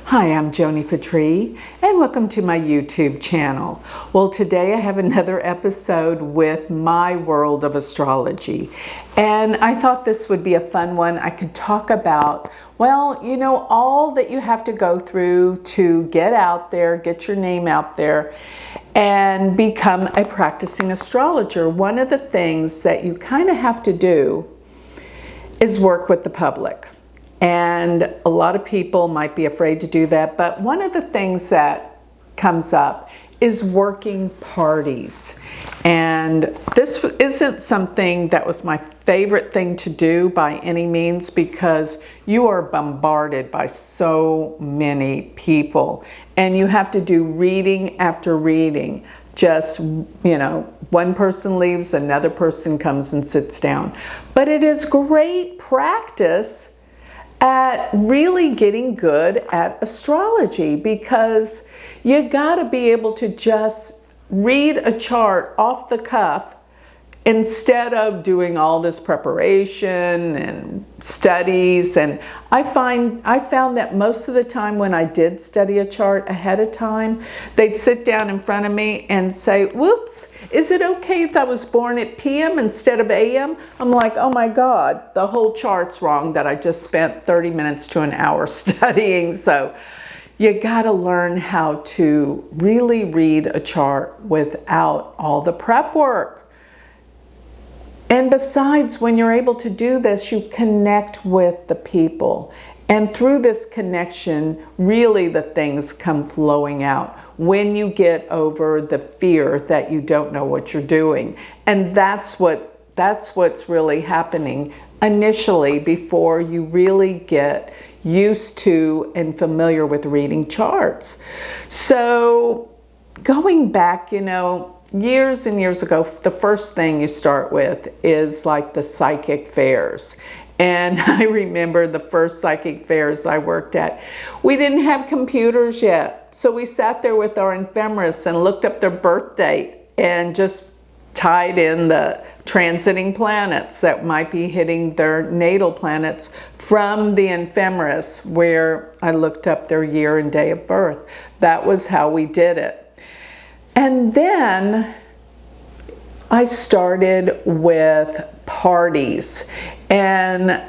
Hi, I'm Joni Patry, and welcome to my YouTube channel. Well, today I have another episode with My World of Astrology, and I thought this would be a fun one. I could talk about, well, you know, all that you have to go through to get out there, get your name out there, and become a practicing astrologer. One of the things that you kind of have to do is work with the public. And a lot of people might be afraid to do that, but one of the things that comes up is working parties. And this isn't something that was my favorite thing to do by any means, because you are bombarded by so many people and you have to do reading after reading. Just, you know, one person leaves, another person comes and sits down. But it is great practice at really getting good at astrology, because you got to be able to just read a chart off the cuff instead of doing all this preparation and studies. And I found that most of the time when I did study a chart ahead of time, they'd sit down in front of me and say, whoops, is it okay if I was born at PM instead of AM? I'm like, oh my God, the whole chart's wrong that I just spent 30 minutes to an hour studying. So you gotta learn how to really read a chart without all the prep work. And besides, when you're able to do this, you connect with the people. And through this connection, really the things come flowing out when you get over the fear that you don't know what you're doing. And that's what's really happening initially before you really get used to and familiar with reading charts. So going back, you know, years and years ago, the first thing you start with is like the psychic fairs. And I remember the first psychic fairs I worked at, we didn't have computers yet. So we sat there with our ephemeris and looked up their birth date and just tied in the transiting planets that might be hitting their natal planets from the ephemeris, where I looked up their year and day of birth. That was how we did it. And then I started with parties, and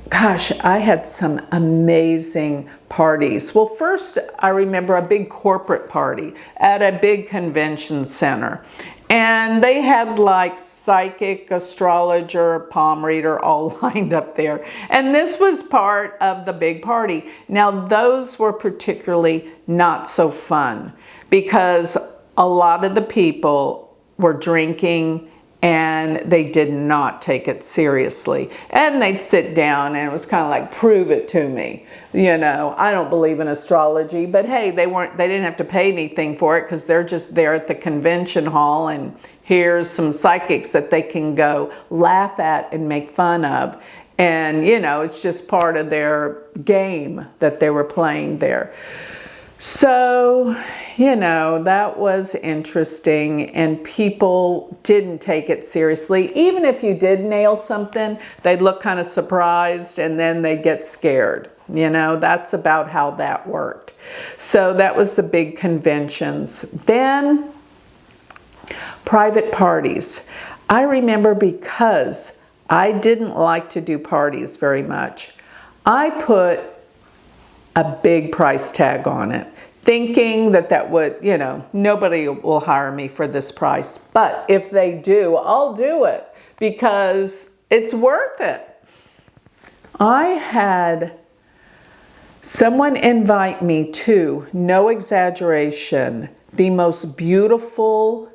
gosh, I had some amazing parties. Well, first I remember a big corporate party at a big convention center, and they had like psychic, astrologer, palm reader all lined up there. And this was part of the big party. Now those were particularly not so fun, because a lot of the people were drinking and they did not take it seriously. And they'd sit down and it was kind of like, prove it to me. You know, I don't believe in astrology, but hey, they didn't have to pay anything for it, because they're just there at the convention hall, and here's some psychics that they can go laugh at and make fun of. And you know, it's just part of their game that they were playing there. So, you know, that was interesting, and people didn't take it seriously. Even if you did nail something, they'd look kind of surprised and then they'd get scared. You know, that's about how that worked. So that was the big conventions. Then private parties. I remember, because I didn't like to do parties very much, I put a big price tag on it, thinking that would, you know, nobody will hire me for this price. But if they do, I'll do it, because it's worth it. I had someone invite me to, no exaggeration, the most beautiful,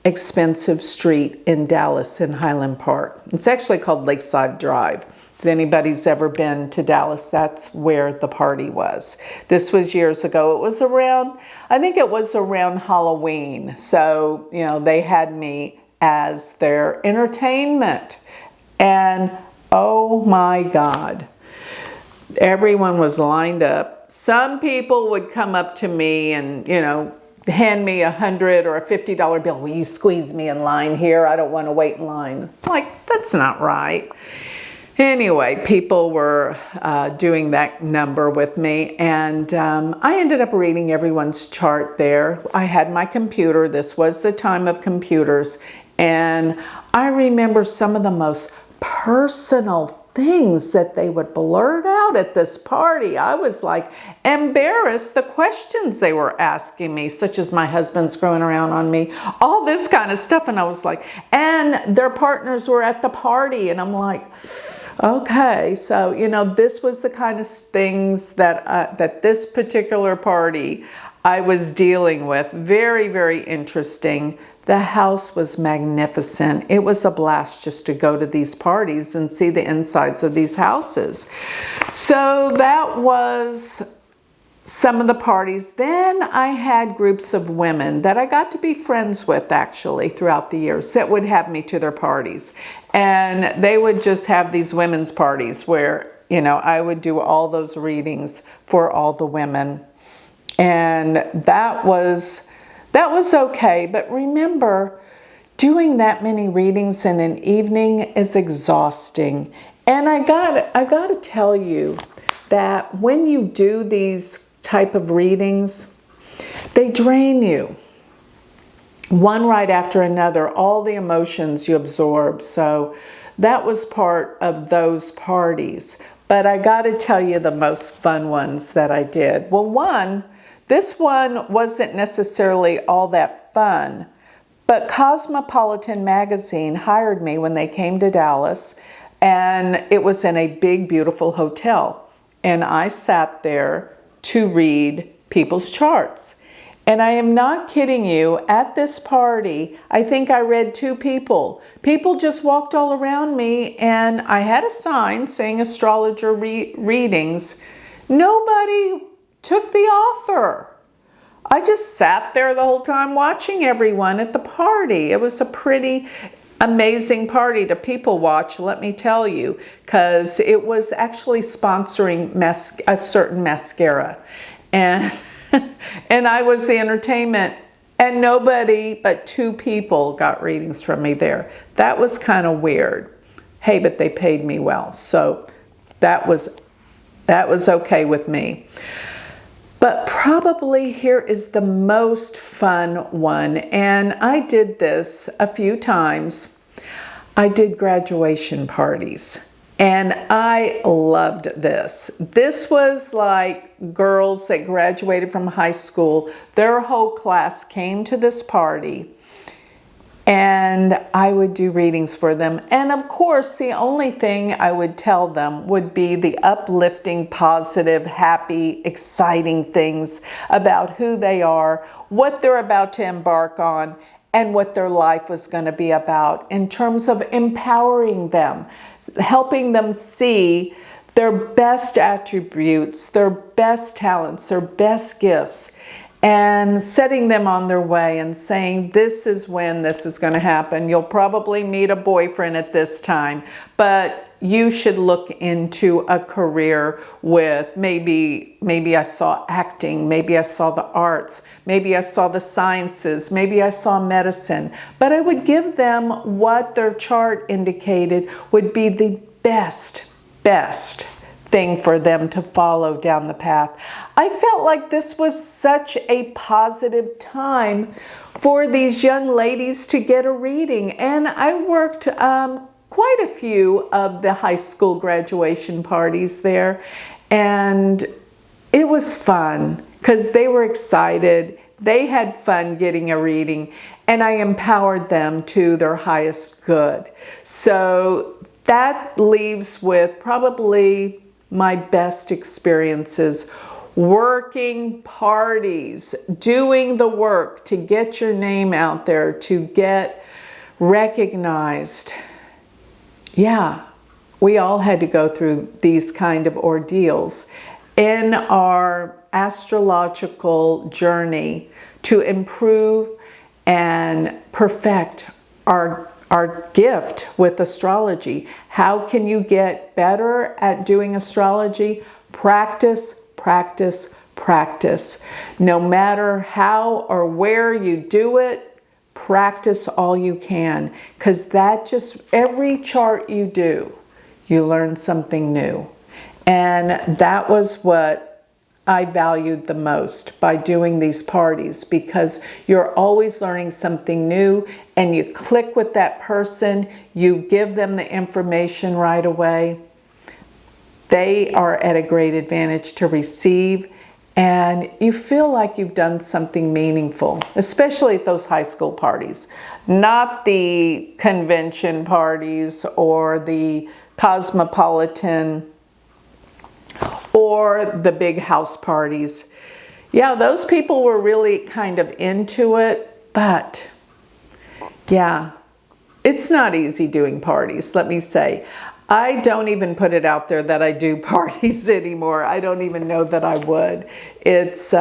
expensive street in Dallas, in Highland Park. It's actually called Lakeside Drive. If anybody's ever been to Dallas, that's where the party was. This was years ago. It was around, I think it was around Halloween. So, you know, they had me as their entertainment. And oh my God, everyone was lined up. Some people would come up to me and, you know, hand me $100 or a $50 bill. Will you squeeze me in line here? I don't want to wait in line. It's like, that's not right. Anyway, people were doing that number with me, and I ended up reading everyone's chart there. I had my computer. This was the time of computers, and I remember some of the most personal things that they would blurt out at this party. I was like embarrassed, the questions they were asking me, such as my husband's growing around on me, all this kind of stuff. And I was like, and their partners were at the party, and I'm like, okay, so this was the kind of things that this particular party I was dealing with. Very, very interesting. The house was magnificent. It was a blast just to go to these parties and see the insides of these houses. So that was some of the parties. Then I had groups of women that I got to be friends with actually throughout the years that would have me to their parties. And they would just have these women's parties where, I would do all those readings for all the women. And that was okay, but remember, doing that many readings in an evening is exhausting. And I got to tell you that when you do these type of readings, they drain you. One right after another, all the emotions you absorb. So that was part of those parties. But I got to tell you the most fun ones that I did. Well, this one wasn't necessarily all that fun, but Cosmopolitan magazine hired me when they came to Dallas, and it was in a big, beautiful hotel. And I sat there to read people's charts. And I am not kidding you, at this party, I think I read 2 people. People just walked all around me, and I had a sign saying astrologer readings. Nobody took the offer. I just sat there the whole time watching everyone at the party. It was a pretty amazing party to people watch, let me tell you, because it was actually sponsoring a certain mascara. And, and I was the entertainment, and nobody but 2 people got readings from me there. That was kind of weird. Hey, but they paid me well, so that was okay with me. But probably here is the most fun one, and I did this a few times. I did graduation parties, and I loved this. This was like girls that graduated from high school. Their whole class came to this party, and I would do readings for them. And of course, the only thing I would tell them would be the uplifting, positive, happy, exciting things about who they are, what they're about to embark on, and what their life was going to be about in terms of empowering them, helping them see their best attributes, their best talents, their best gifts, and setting them on their way and saying, this is when this is going to happen. You'll probably meet a boyfriend at this time, but you should look into a career with maybe I saw acting, maybe I saw the arts, maybe I saw the sciences, maybe I saw medicine. But I would give them what their chart indicated would be the best thing for them to follow down the path. I felt like this was such a positive time for these young ladies to get a reading. And I worked quite a few of the high school graduation parties there. And it was fun because they were excited. They had fun getting a reading, and I empowered them to their highest good. So that leaves with probably my best experiences, working parties, doing the work to get your name out there, to get recognized. Yeah, we all had to go through these kind of ordeals in our astrological journey to improve and perfect our gift with astrology. How can you get better at doing astrology? Practice, practice, practice. No matter how or where you do it, practice all you can, because that just, every chart you do, you learn something new. And that was what I valued the most by doing these parties, because you're always learning something new and you click with that person, you give them the information right away. They are at a great advantage to receive, and you feel like you've done something meaningful, especially at those high school parties. Not the convention parties or the Cosmopolitan or the big house parties. Yeah, those people were really kind of into it, but yeah, it's not easy doing parties, let me say. I don't even put it out there that I do parties anymore. I don't even know that I would. It's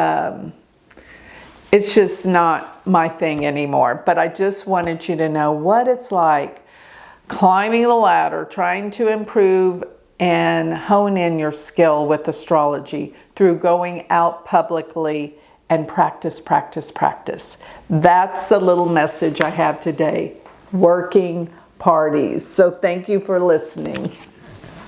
just not my thing anymore. But I just wanted you to know what it's like climbing the ladder, trying to improve and hone in your skill with astrology through going out publicly and practice, practice, practice. That's the little message I have today. Working parties. So thank you for listening.